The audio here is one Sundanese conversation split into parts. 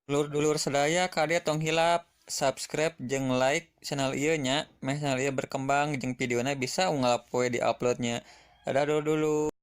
Dulur-dulur sadaya kade tong hilap subscribe jeung like channel ieu nya, meh channel ieu berkembang jeung videona bisa unggal poe di-uploadnya. Dadah dulur-dulur.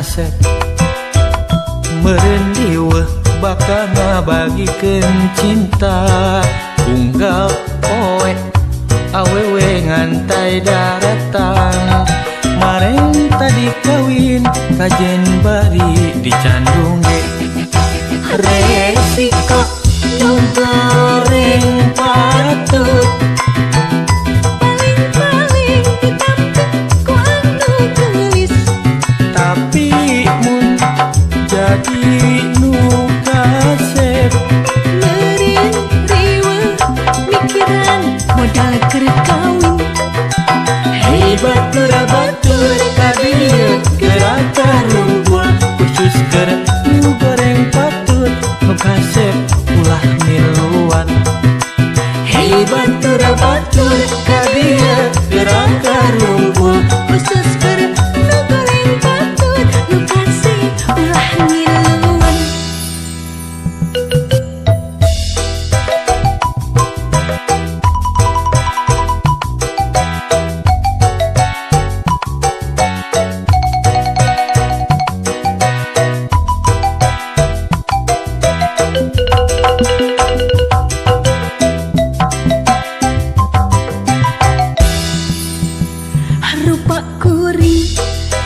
kaset meureun dieueuh bakal ngabagikeun cinta unggal poe awewe ngantai daratan mareng tadi kawin kajen bari dicandung ge resiko nu goreng patut paling ditampik ku anu geulis tapi mun jadi nu kasep meureun riweuh mikiran modal keur kawin hebat batur ka dieu gerakan rumpul khusus keur nu goreng patut nu kasep ulah miluan hebat batur ka dieu gerakan rumpul khusus keur nu goreng patut nu kasih ulah ngiluan rupa kuring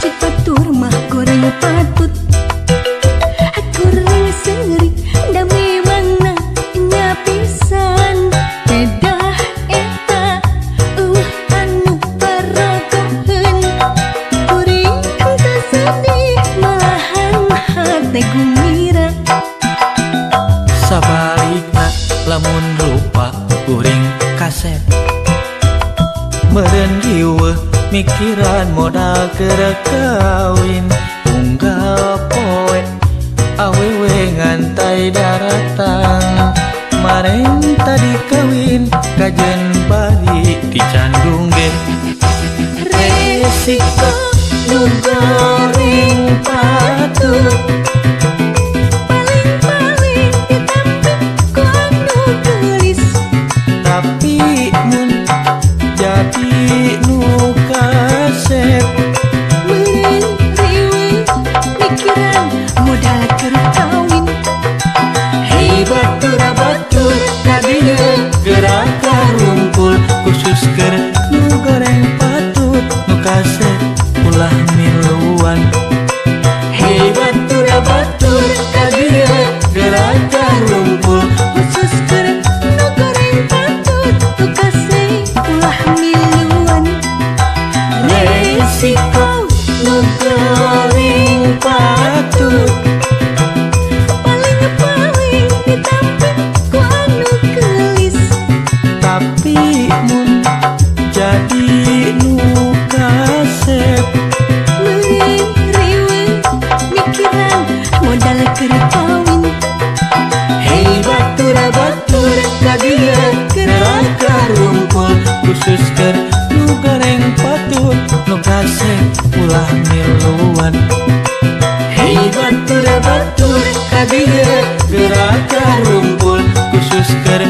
cek batur mah goreng patut goreng seurik da memangna nya pisan bedah eta anu paragoheun kuring teu sedih malahan hate gumira sabalikna lamun rupa kuring kasep meureun dieueuh mikiran modal keur kawin unggal poe awewe ngantai daratan mareng tadi kawin kajen bari dicandung ge resiko nu goreng patut paling ditampik ku anu geulis tapi mun jadi nu kasep meureun riweuh mikiran modal keur kawin hebat batur ka dieu gerakan rumpul khusus keur nu goreng patut nu kasep ulah miluan hebat batur ka dieu gerakan rumpul khusus keur nu goreng patut nu kasih ulah miluan resiko nu goreng patut paling ditampik ku anu geulis tapi mun jadi nu kasep meureun riweuh mikiran modal keur kawin hebat batur ka dieu gerakan rumpul khusus keur nu goreng patut nu kasep ulah miluan hebat batur ka dieu gerakan rumpul khusus keur